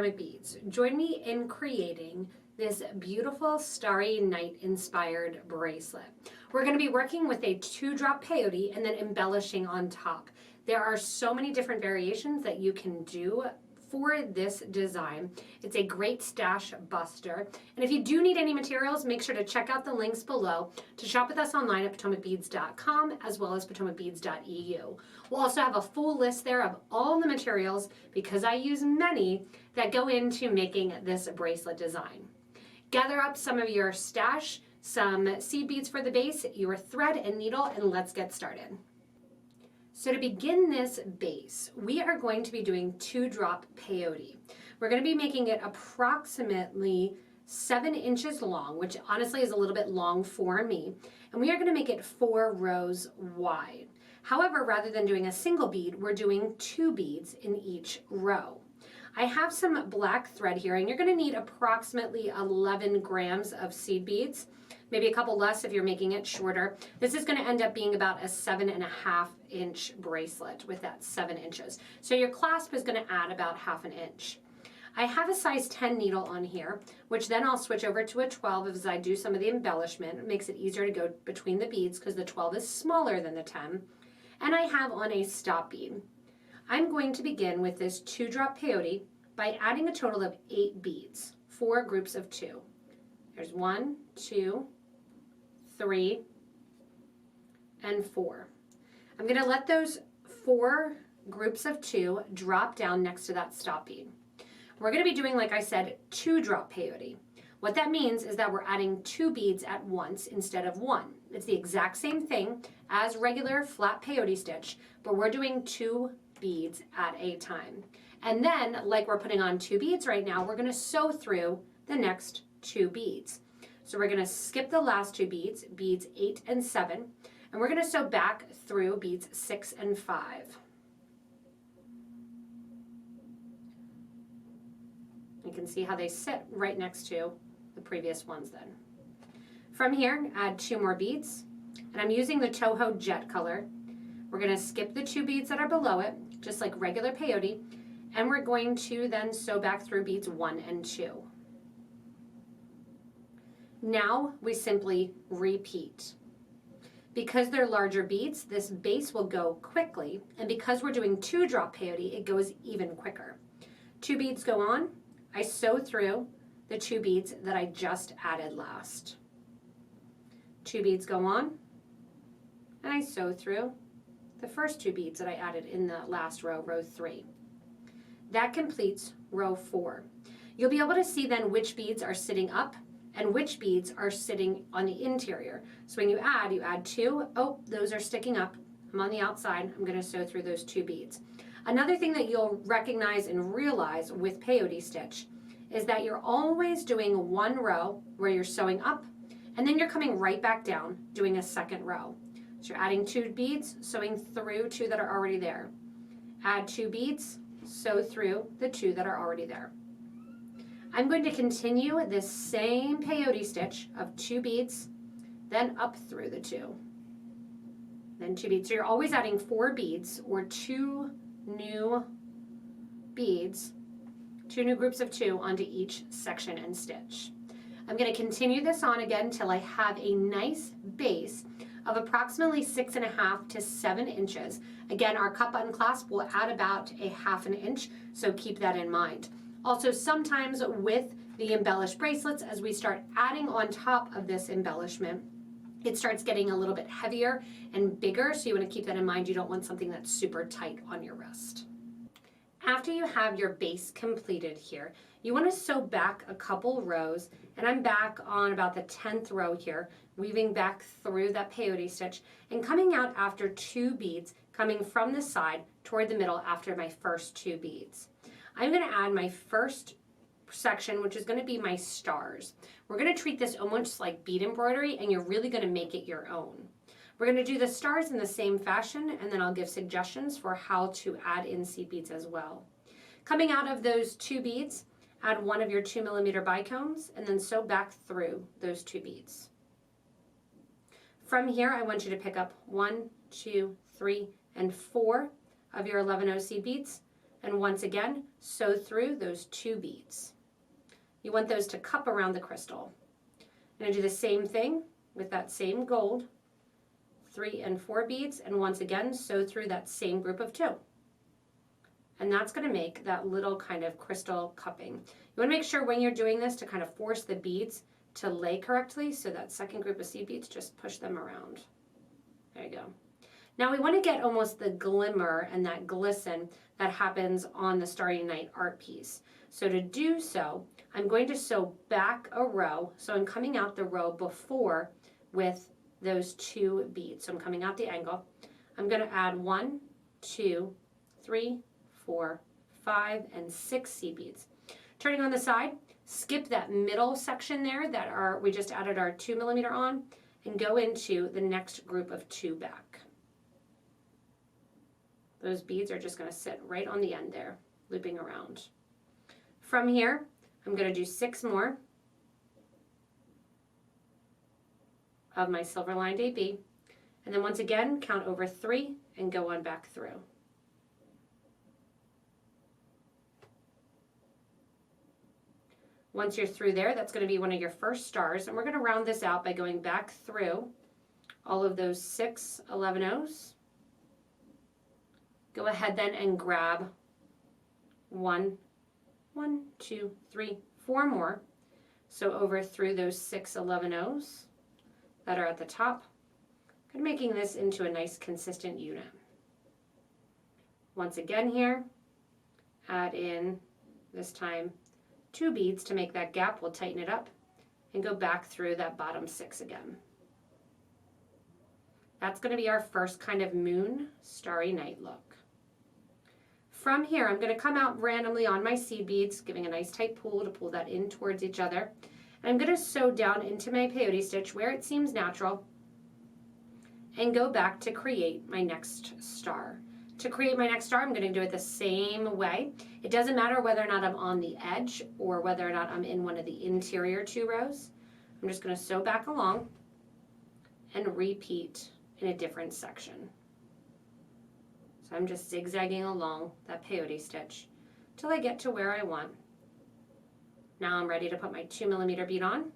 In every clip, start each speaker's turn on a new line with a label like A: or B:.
A: Potomac Beads. Join me in creating this beautiful Starry Night inspired bracelet. We're going to be working with a 2-drop peyote and then embellishing on top. There are so many different variations that you can do for this design. It's a great stash buster. And if you do need any materials, make sure to check out the links below to shop with us online at PotomacBeads.com as well as PotomacBeads.eu. We'll also have a full list there of all the materials, because I use many, that go into making this bracelet design. Gather up some of your stash, some seed beads for the base, your thread and needle, and let's get started. So to begin this base, we are going to be doing 2-drop peyote. We're going to be making it approximately 7 inches long, which honestly is a little bit long for me. And we are going to make it 4 rows wide. However, rather than doing a single bead, we're doing 2 beads in each row. I have some black thread here, and you're going to need approximately 11 grams of seed beads, maybe a couple less if you're making it shorter. This is going to end up being about a 7.5 inch bracelet with that 7 inches. So your clasp is going to add about 1/2 inch. I have a size 10 needle on here, which then I'll switch over to a 12 as I do some of the embellishment. It makes it easier to go between the beads because the 12 is smaller than the 10. And I have on a stop bead. I'm going to begin with this 2-drop peyote by adding a total of 8 beads, 4 groups of 2. There's 1, 2, 3, and 4. I'm going to let those 4 groups of 2 drop down next to that stop bead. We're going to be doing, like I said, 2-drop peyote. What that means is that we're adding 2 beads at once instead of 1. It's the exact same thing as regular flat peyote stitch, but we're doing 2 beads at a time. And then, like we're putting on 2 beads right now, we're going to sew through the next 2 beads. So we're going to skip the last 2 beads, beads 8 and 7, and we're going to sew back through beads 6 and 5. You can see how they sit right next to the previous ones then. From here, add 2 more beads, and I'm using the Toho jet color. We're going to skip the 2 beads that are below it, just like regular peyote, and we're going to then sew back through beads 1 and 2. Now we simply repeat. Because they're larger beads, this base will go quickly, and because we're doing 2-drop peyote, it goes even quicker. 2 beads go on, I sew through the 2 beads that I just added last. 2 beads go on, and I sew through the first 2 beads that I added in the last row, row 3. That completes row 4. You'll be able to see then which beads are sitting up and which beads are sitting on the interior. So when you add 2, oh, those are sticking up. I'm on the outside, I'm going to sew through those 2 beads. Another thing that you'll recognize and realize with peyote stitch is that you're always doing 1 row where you're sewing up, and then you're coming right back down doing a 2nd row. So you're adding 2 beads, sewing through 2 that are already there. Add 2 beads, sew through the 2 that are already there. I'm going to continue this same peyote stitch of 2 beads, then up through the 2. Then 2 beads. So you're always adding 4 beads or 2 new beads, 2 new groups of 2 onto each section and stitch. I'm going to continue this on again until I have a nice base of approximately 6.5 to 7 inches. Again, our cup button clasp will add about a 1/2 inch, so keep that in mind. Also, sometimes with the embellished bracelets, as we start adding on top of this embellishment, it starts getting a little bit heavier and bigger, so you want to keep that in mind. You don't want something that's super tight on your wrist. After you have your base completed here, you want to sew back a couple rows, and I'm back on about the 10th row here, weaving back through that peyote stitch and coming out after 2 beads, coming from the side toward the middle after my first 2 beads. I'm going to add my first section, which is going to be my stars. We're going to treat this almost like bead embroidery, and you're really going to make it your own. We're going to do the stars in the same fashion, and then I'll give suggestions for how to add in seed beads as well. Coming out of those 2 beads, add 1 of your 2mm bicones, and then sew back through those 2 beads. From here, I want you to pick up 1, 2, 3, and 4 of your 11O seed beads, and once again, sew through those 2 beads. You want those to cup around the crystal. I'm going to do the same thing with that same gold, 3 and 4 beads, and once again, sew through that same group of 2. And that's going to make that little kind of crystal cupping. You want to make sure when you're doing this to kind of force the beads to lay correctly, so that second group of seed beads, just push them around. There you go. Now we want to get almost the glimmer and that glisten that happens on the Starry Night art piece. So to do so, I'm going to sew back a row. So I'm coming out the row before with those 2 beads. So I'm coming out the angle. I'm going to add 1, 2, 3, 4, 5, and 6 seed beads. Turning on the side, skip that middle section there that we just added our 2 millimeter on, and go into the next group of 2 back. Those beads are just going to sit right on the end there, looping around. From here, I'm going to do 6 more of my silver lined AB, and then once again count over 3 and go on back through. Once you're through there, that's going to be one of your first stars, and we're going to round this out by going back through all of those 6 11-ohs. Go ahead then and grab 1, 2, 3, 4 more. So over through those 6 11-ohs that are at the top, and making this into a nice consistent unit. Once again here, add in this time 2 beads to make that gap. We'll tighten it up and go back through that bottom 6 again. That's going to be our first kind of moon starry night look. From here, I'm going to come out randomly on my seed beads, giving a nice tight pull to pull that in towards each other. And I'm going to sew down into my peyote stitch where it seems natural and go back to create my next star. To create my next star, I'm going to do it the same way. It doesn't matter whether or not I'm on the edge or whether or not I'm in one of the interior 2 rows. I'm just going to sew back along and repeat in a different section. So I'm just zigzagging along that peyote stitch till I get to where I want. Now I'm ready to put my 2 millimeter bead on.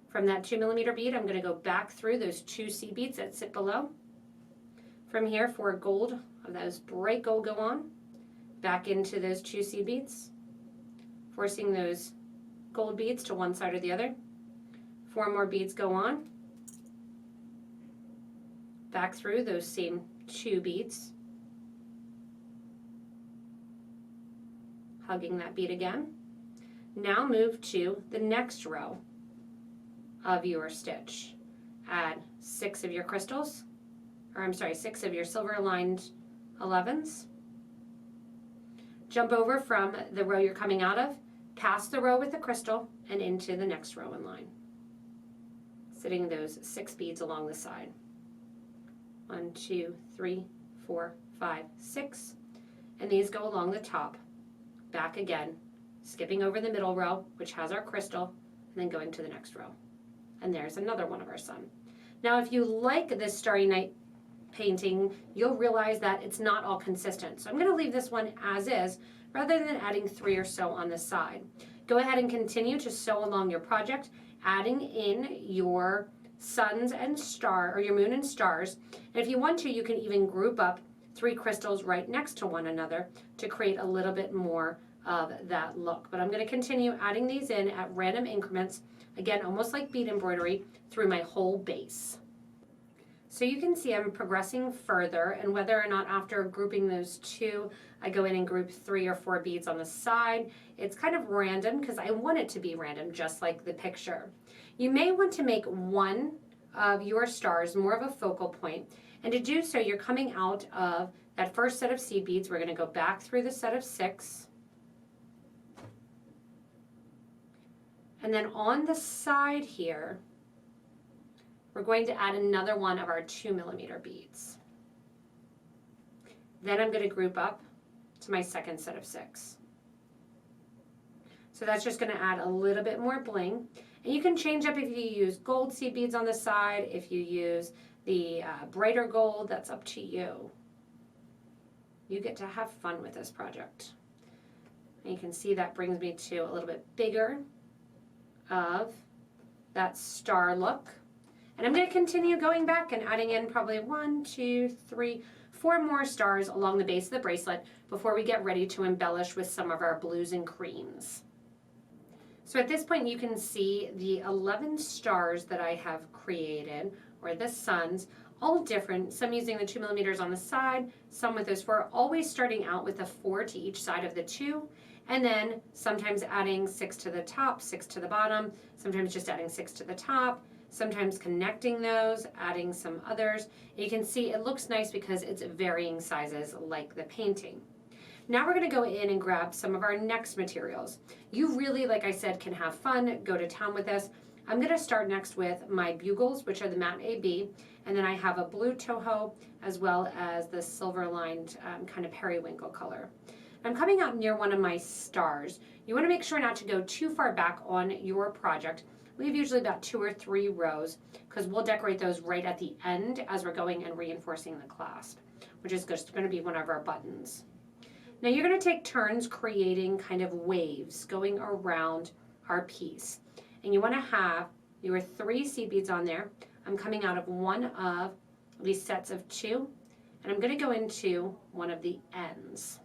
A: From that 2 millimeter bead, I'm going to go back through those 2 seed beads that sit below. From here, for gold, of those bright gold go on, back into those 2 seed beads, forcing those gold beads to one side or the other. 4 more beads go on, back through those same 2 beads, hugging that bead again. Now move to the next row of your stitch. Add 6 of your crystals, or I'm sorry, 6 of your silver lined 11s. Jump over from the row you're coming out of, past the row with the crystal, and into the next row in line, sitting those 6 beads along the side. 1, 2, 3, 4, 5, 6, and these go along the top, back again, skipping over the middle row, which has our crystal, and then going to the next row. And there's another one of our sun. Now, if you like this Starry Night painting, you'll realize that it's not all consistent. So I'm going to leave this one as is, rather than adding 3 or so on the side. Go ahead and continue to sew along your project, adding in your suns and star, or your moon and stars. And if you want to, you can even group up 3 crystals right next to one another to create a little bit more of that look. But I'm going to continue adding these in at random increments, again, almost like bead embroidery, through my whole base. So you can see I'm progressing further, and whether or not after grouping those 2, I go in and group 3 or 4 beads on the side, it's kind of random because I want it to be random, just like the picture. You may want to make one of your stars more of a focal point, and to do so, you're coming out of that first set of seed beads. We're going to go back through the set of 6. And then on the side here, we're going to add another one of our 2 millimeter beads. Then I'm going to group up to my second set of 6. So that's just going to add a little bit more bling. And you can change up if you use gold seed beads on the side, if you use the brighter gold, that's up to you. you get to have fun with this project. And you can see that brings me to a little bit bigger of that star look. And I'm going to continue going back and adding in probably 1, 2, 3, 4 more stars along the base of the bracelet before we get ready to embellish with some of our blues and creams. So at this point you can see the 11 stars that I have created, or the suns, all different, some using the 2 millimeters on the side, some with those 4, always starting out with a 4 to each side of the 2, and then sometimes adding 6 to the top, 6 to the bottom, sometimes just adding 6 to the top, sometimes connecting those, adding some others. And you can see it looks nice because it's varying sizes like the painting. Now we're going to go in and grab some of our next materials. You really, like I said, can have fun, go to town with this. I'm going to start next with my Bugles, which are the matte AB, and then I have a blue Toho as well as the silver lined kind of periwinkle color. I'm coming out near one of my stars. You want to make sure not to go too far back on your project. Leave usually about 2 or 3 rows because we'll decorate those right at the end as we're going and reinforcing the clasp, which is just going to be one of our buttons. Now you're going to take turns creating kind of waves going around our piece. And you want to have your 3 seed beads on there. I'm coming out of one of these sets of 2, and I'm going to go into one of the ends,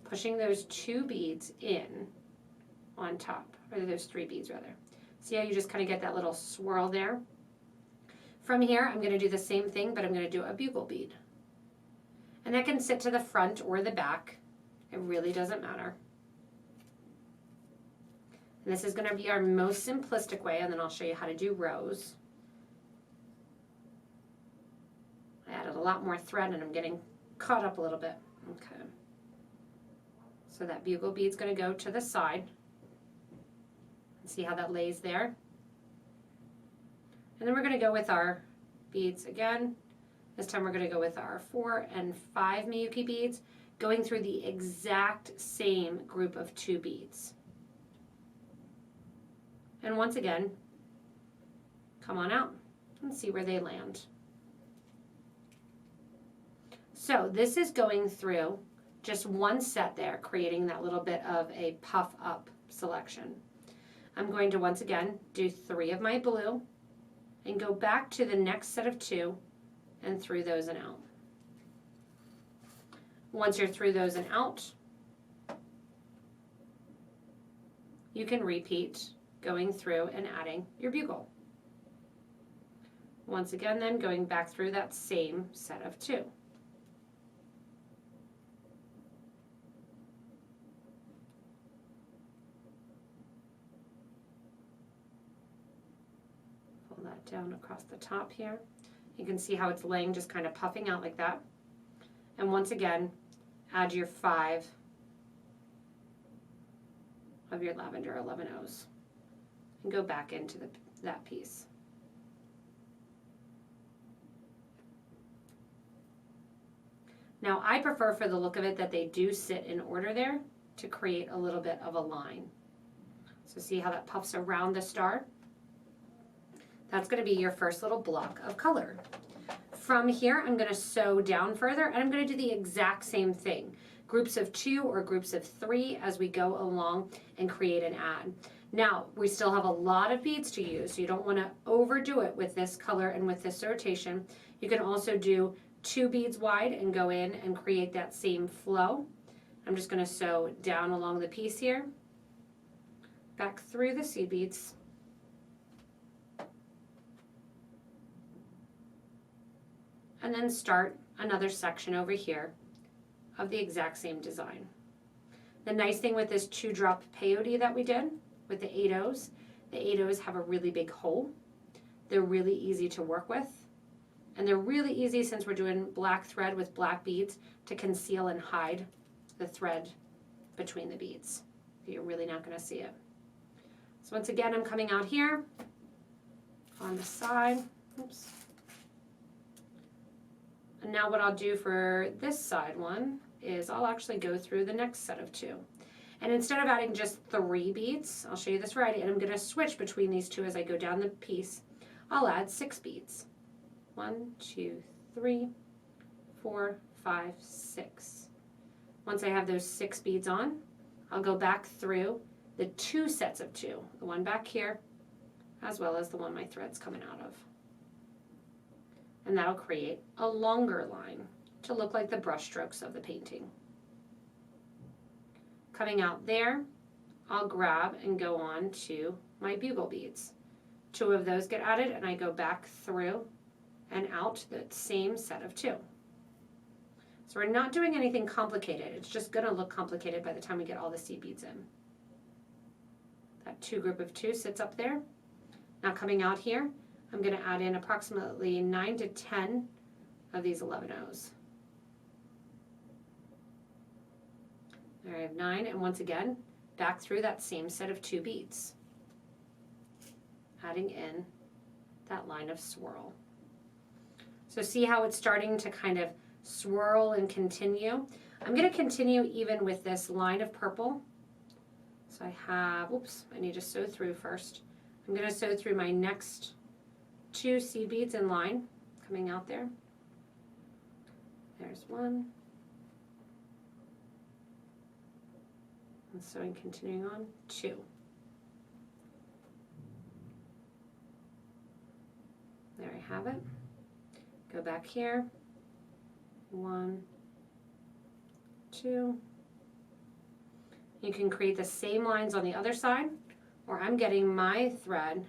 A: pushing those 2 beads in on top, or those 3 beads rather. See how you just kind of get that little swirl there? From here, I'm going to do the same thing, but I'm going to do a bugle bead. And that can sit to the front or the back. It really doesn't matter. And this is going to be our most simplistic way, and then I'll show you how to do rows. I added a lot more thread and I'm getting caught up a little bit. Okay. So that bugle bead's going to go to the side. See how that lays there? And then we're going to go with our beads again. This time we're going to go with our 4 and 5 Miyuki beads, going through the exact same group of 2 beads. And once again, come on out and see where they land. So this is going through just one set there, creating that little bit of a puff up selection. I'm going to once again do 3 of my blue and go back to the next set of 2 and through those and out. Once you're through those and out, you can repeat going through and adding your bugle. Once again then going back through that same set of 2. Pull that down across the top here. You can see how it's laying, just kind of puffing out like that. And once again, add your 5 of your lavender 11-Os and go back into that piece. Now I prefer for the look of it that they do sit in order there to create a little bit of a line. So see how that puffs around the star? That's going to be your first little block of color. From here, I'm going to sew down further, and I'm going to do the exact same thing. Groups of 2 or groups of 3 as we go along and create an ad. Now, we still have a lot of beads to use, so you don't want to overdo it with this color and with this rotation. You can also do 2 beads wide and go in and create that same flow. I'm just going to sew down along the piece here, back through the seed beads, and then start another section over here of the exact same design. The nice thing with this 2-drop peyote that we did with the 8-Os, the 8-Os have a really big hole. They're really easy to work with, and they're really easy, since we're doing black thread with black beads, to conceal and hide the thread between the beads. You're really not going to see it. So once again, I'm coming out here on the side. Oops. And now what I'll do for this side one is I'll actually go through the next set of 2. And instead of adding just 3 beads, I'll show you this right, and I'm going to switch between these 2 as I go down the piece. I'll add 6 beads. 1, 2, 3, 4, 5, 6. Once I have those 6 beads on, I'll go back through the 2 sets of 2, the one back here, as well as the one my thread's coming out of. And that'll create a longer line to look like the brush strokes of the painting. Coming out there, I'll grab and go on to my bugle beads. 2 of those get added and I go back through and out the same set of 2. So we're not doing anything complicated. It's just going to look complicated by the time we get all the seed beads in. That 2 group of 2 sits up there. Now coming out here, I'm going to add in approximately 9 to 10 of these 11-ohs. There I have 9, and once again, back through that same set of 2 beads, adding in that line of swirl. So see how it's starting to kind of swirl and continue? I'm going to continue even with this line of purple. So I have, oops, I need to sew through first. I'm going to sew through my next 2 seed beads in line, coming out there. There's 1. And sewing, continuing on, 2. There I have it. Go back here. 1, 2. You can create the same lines on the other side, or I'm getting my thread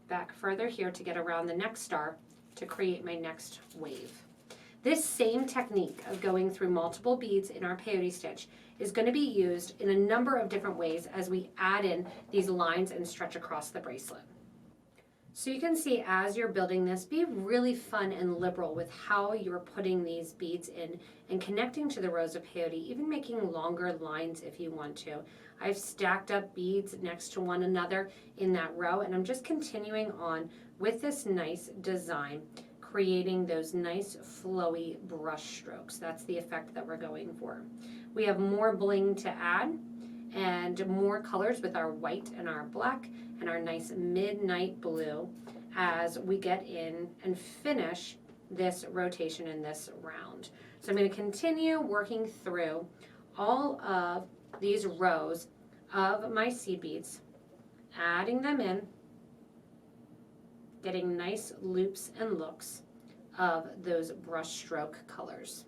A: back further here to get around the next star to create my next wave. This same technique of going through multiple beads in our peyote stitch is going to be used in a number of different ways as we add in these lines and stretch across the bracelet. So you can see as you're building this, be really fun and liberal with how you're putting these beads in and connecting to the rows of peyote, even making longer lines if you want to. I've stacked up beads next to one another in that row, and I'm just continuing on with this nice design, creating those nice flowy brush strokes. That's the effect that we're going for. We have more bling to add and more colors with our white and our black and our nice midnight blue as we get in and finish this rotation in this round. So I'm going to continue working through all of these rows of my seed beads, adding them in, getting nice loops and looks of those brush stroke colors.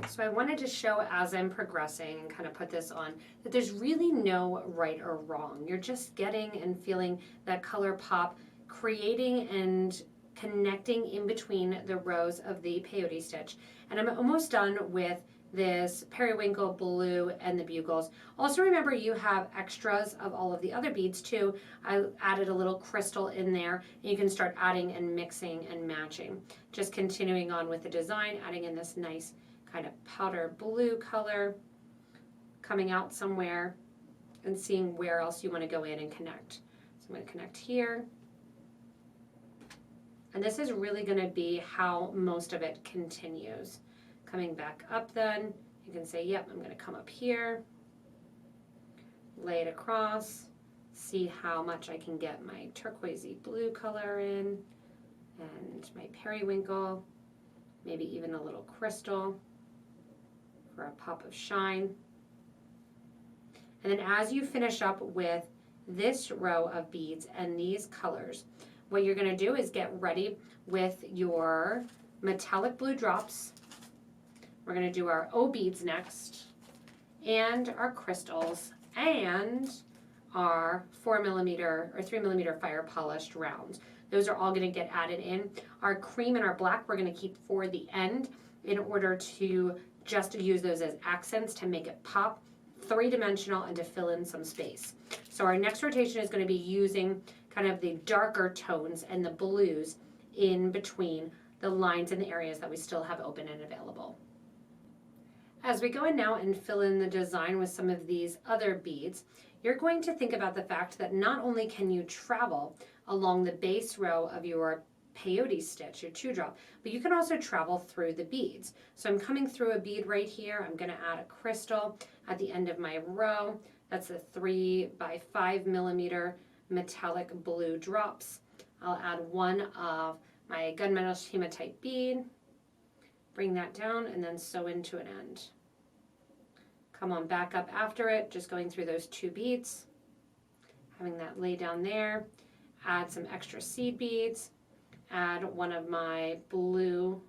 A: So I wanted to show as I'm progressing and kind of put this on that there's really no right or wrong. You're just getting and feeling that color pop, creating and connecting in between the rows of the peyote stitch. And I'm almost done with this periwinkle blue and the bugles. Also remember you have extras of all of the other beads too. I added a little crystal in there, and you can start adding and mixing and matching. Just continuing on with the design, adding in this nice kind of powder blue color, coming out somewhere and seeing where else you want to go in and connect. So I'm going to connect here. And this is really going to be how most of it continues. Coming back up then, you can say, yep, I'm going to come up here, lay it across, see how much I can get my turquoisey blue color in, and my periwinkle, maybe even a little crystal for a pop of shine. And then as you finish up with this row of beads and these colors, what you're going to do is get ready with your metallic blue drops. We're going to do our O beads next, and our crystals, and our 4mm or 3mm fire polished rounds. Those are all going to get added in. Our cream and our black we're going to keep for the end in order to just use those as accents to make it pop, 3-dimensional, and to fill in some space. So our next rotation is going to be using kind of the darker tones and the blues in between the lines and the areas that we still have open and available. As we go in now and fill in the design with some of these other beads, you're going to think about the fact that not only can you travel along the base row of your peyote stitch, your 2-drop, but you can also travel through the beads. So I'm coming through a bead right here. I'm going to add a crystal at the end of my row. That's a 3 by 5mm metallic blue drops. I'll add one of my gunmetal hematite bead, Bring that down and then sew into an end. Come on back up after it, just going through those 2 beads, having that lay down there. Add some extra seed beads, add one of my blue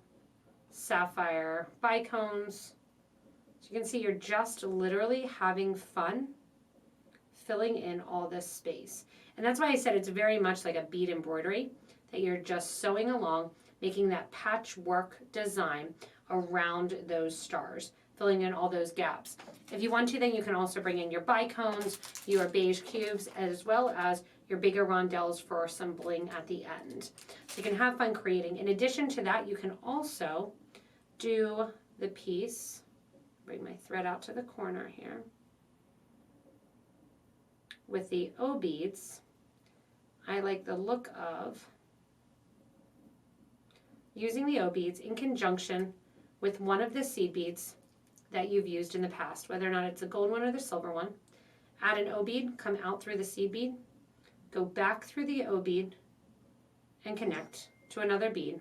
A: Sapphire Bicones. So you can see you're just literally having fun filling in all this space. And that's why I said it's very much like a bead embroidery, that you're just sewing along, making that patchwork design around those stars, filling in all those gaps. If you want to, then you can also bring in your bicones, your beige cubes, as well as your bigger rondelles for some bling at the end. So you can have fun creating. In addition to that, you can also do the piece, bring my thread out to the corner here, with the O beads. I like the look of using the O beads in conjunction with one of the seed beads that you've used in the past, whether or not it's the gold one or the silver one. Add an O bead, come out through the seed bead, go back through the O bead, and connect to another bead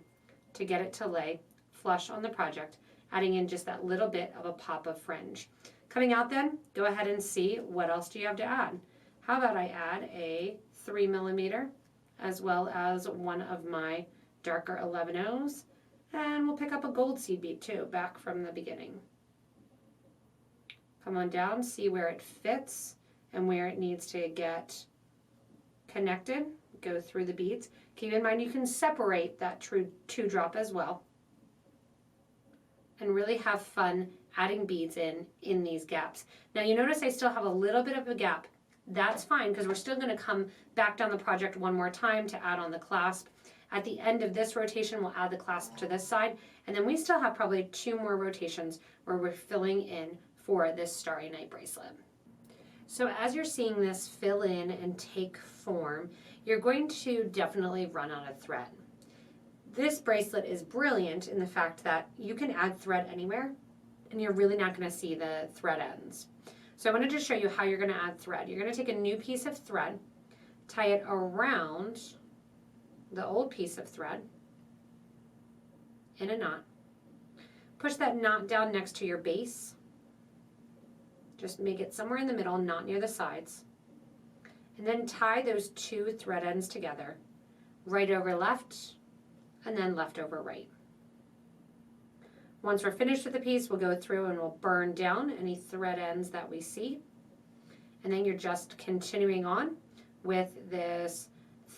A: to get it to lay flush on the project, adding in just that little bit of a pop of fringe. Coming out then, go ahead and see what else do you have to add. How about I add a 3mm as well as one of my darker 11/0s, and we'll pick up a gold seed bead too, back from the beginning. Come on down, see where it fits and where it needs to get connected. Go through the beads. Keep in mind you can separate that true 2-drop as well, and really have fun adding beads in these gaps. Now you notice I still have a little bit of a gap. That's fine, because we're still going to come back down the project one more time to add on the clasp. At the end of this rotation, we'll add the clasp to this side, and then we still have probably 2 more rotations where we're filling in for this Starry Night bracelet. So as you're seeing this fill in and take form, you're going to definitely run out of thread. This bracelet is brilliant in the fact that you can add thread anywhere, and you're really not going to see the thread ends. So I wanted to show you how you're going to add thread. You're going to take a new piece of thread, tie it around the old piece of thread in a knot. Push that knot down next to your base. Just make it somewhere in the middle, not near the sides. And then tie those 2 thread ends together, right over left, and then left over right. Once we're finished with the piece, we'll go through and we'll burn down any thread ends that we see. And then you're just continuing on with this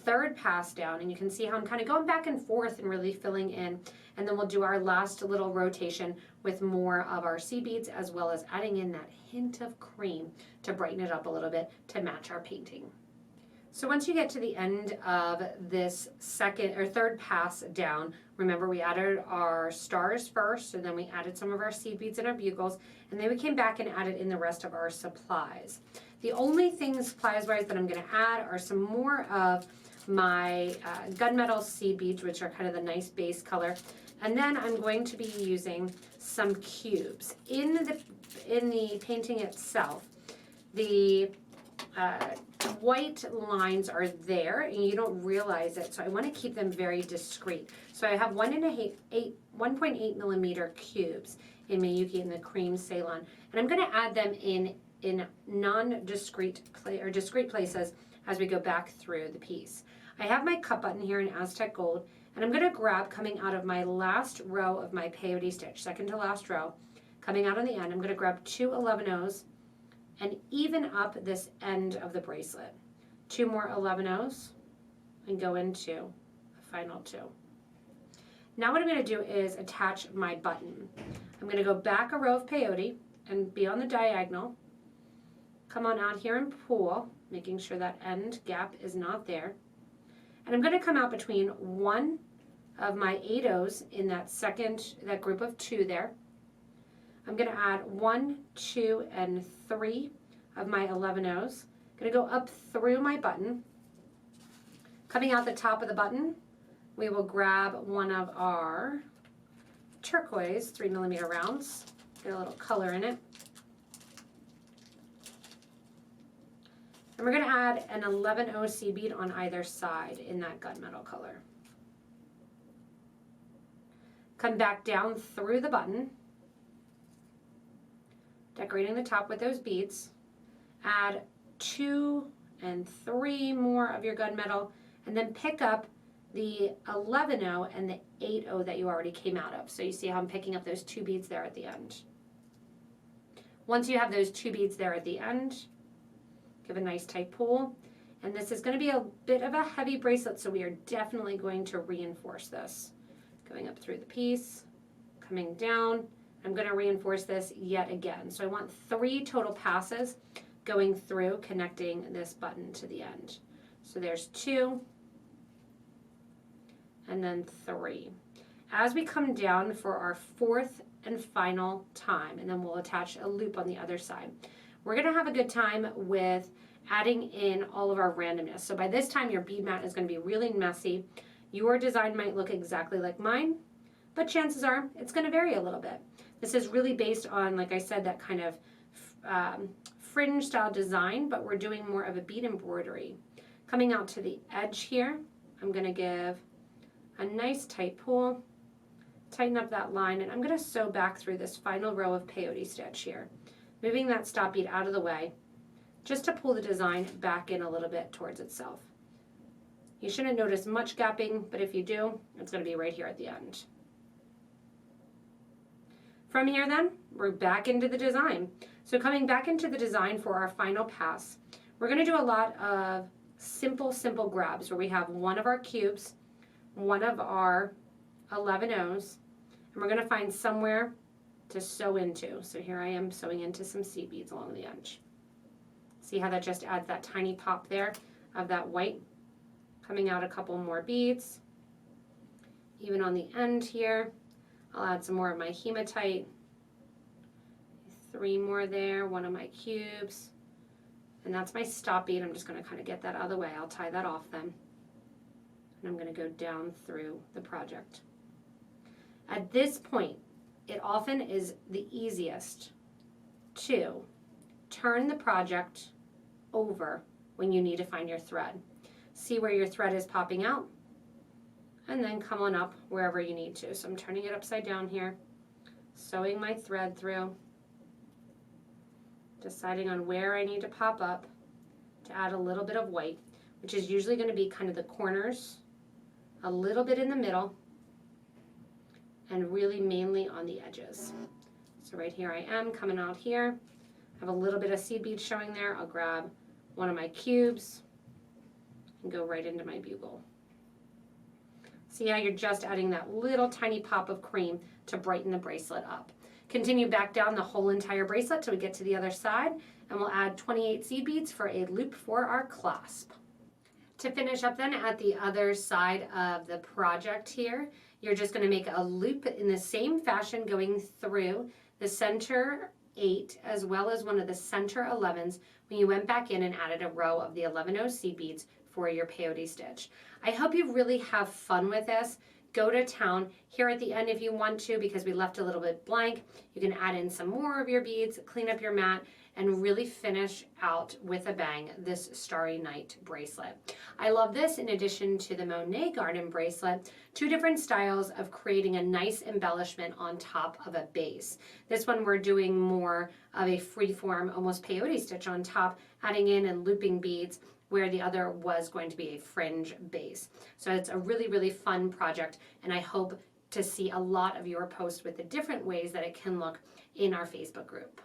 A: 3rd pass down, and you can see how I'm kind of going back and forth and really filling in. And then we'll do our last little rotation with more of our seed beads, as well as adding in that hint of cream to brighten it up a little bit to match our painting. So once you get to the end of this 2nd or 3rd pass down, remember we added our stars first, and then we added some of our seed beads and our bugles, and then we came back and added in the rest of our supplies. The only things supplies-wise that I'm going to add are some more of my gunmetal seed beads, which are kind of the nice base color, and then I'm going to be using some cubes. In the painting itself, the white lines are there and you don't realize it, so I want to keep them very discreet. So I have 1.8mm cubes in Miyuki in the cream Ceylon, and I'm going to add them in non-discrete or discrete places as we go back through the piece. I have my cup button here in Aztec Gold, and I'm going to grab, coming out of my last row of my Peyote Stitch, 2nd to last row, coming out on the end, I'm going to grab 2 11/0s and even up this end of the bracelet. 2 more 11/0s and go into a final 2. Now what I'm going to do is attach my button. I'm going to go back a row of peyote and be on the diagonal. Come on out here and pull, making sure that end gap is not there. And I'm going to come out between one of my 8/0s in that group of 2 there. I'm going to add 1, 2, and 3 of my 11/0s. I'm going to go up through my button. Coming out the top of the button, we will grab one of our turquoise 3mm rounds. Get a little color in it. And we're going to add an 11/0 seed bead on either side in that gunmetal color. Come back down through the button, decorating the top with those beads. Add 2 and 3 more of your gunmetal, and then pick up the 11-0 and the 8-0 that you already came out of. So you see how I'm picking up those 2 beads there at the end. Once you have those 2 beads there at the end, give a nice tight pull. And this is going to be a bit of a heavy bracelet, so we are definitely going to reinforce this. Going up through the piece, coming down. I'm going to reinforce this yet again. So I want 3 total passes going through, connecting this button to the end. So there's 2, and then 3. As we come down for our 4th and final time, and then we'll attach a loop on the other side, we're going to have a good time with adding in all of our randomness. So by this time, your bead mat is going to be really messy. Your design might look exactly like mine, but chances are it's going to vary a little bit. This is really based on, like I said, that kind of fringe style design, but we're doing more of a bead embroidery. Coming out to the edge here, I'm going to give a nice tight pull, tighten up that line, and I'm going to sew back through this final row of peyote stitch here, moving that stop bead out of the way just to pull the design back in a little bit towards itself. You shouldn't notice much gapping, but if you do, it's going to be right here at the end. From here then, we're back into the design. So coming back into the design for our final pass, we're going to do a lot of simple grabs where we have one of our cubes, one of our 11-0s, and we're going to find somewhere to sew into. So here I am sewing into some seed beads along the edge. See how that just adds that tiny pop there of that white? Coming out a couple more beads. Even on the end here, I'll add some more of my hematite. 3 more there, one of my cubes. And that's my stop bead. I'm just going to kind of get that out of the way. I'll tie that off then. And I'm going to go down through the project. At this point, it often is the easiest to turn the project over when you need to find your thread. See where your thread is popping out, and then come on up wherever you need to. So I'm turning it upside down here, sewing my thread through, deciding on where I need to pop up to add a little bit of white, which is usually going to be kind of the corners, a little bit in the middle, and really mainly on the edges. So right here I am coming out here. I have a little bit of seed bead showing there. I'll grab one of my cubes and go right into my bugle. See how you're just adding that little tiny pop of cream to brighten the bracelet up. Continue back down the whole entire bracelet till we get to the other side, and we'll add 28 seed beads for a loop for our clasp. To finish up then at the other side of the project here, you're just going to make a loop in the same fashion going through the center 8 as well as one of the center 11s when you went back in and added a row of the 11-0 seed beads for your peyote stitch. I hope you really have fun with this. Go to town here at the end if you want to, because we left a little bit blank. You can add in some more of your beads, clean up your mat, and really finish out with a bang this Starry Night bracelet. I love this in addition to the Monet Garden bracelet, 2 different styles of creating a nice embellishment on top of a base. This one we're doing more of a freeform, almost peyote stitch on top, adding in and looping beads, where the other was going to be a fringe base. So it's a really fun project, and I hope to see a lot of your posts with the different ways that it can look in our Facebook group.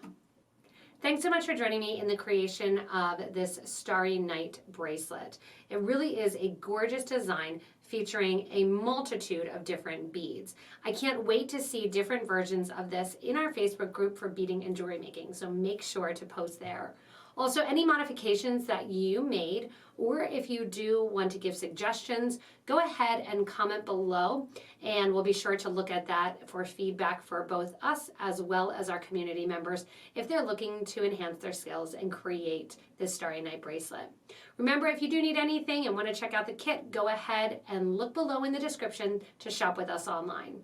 A: Thanks so much for joining me in the creation of this Starry Night bracelet. It really is a gorgeous design featuring a multitude of different beads. I can't wait to see different versions of this in our Facebook group for beading and jewelry making, so make sure to post there. Also, any modifications that you made, or if you do want to give suggestions, go ahead and comment below, and we'll be sure to look at that for feedback for both us as well as our community members if they're looking to enhance their skills and create this Starry Night bracelet. Remember, if you do need anything and want to check out the kit, go ahead and look below in the description to shop with us online.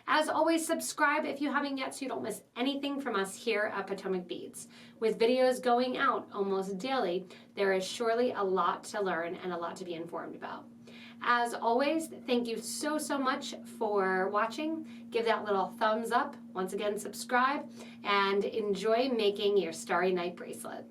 A: As always, subscribe if you haven't yet so you don't miss anything from us here at Potomac Beads. With videos going out almost daily, there is surely a lot to learn and a lot to be informed about. As always, thank you so, so much for watching. Give that little thumbs up. Once again, subscribe and enjoy making your Starry Night bracelet.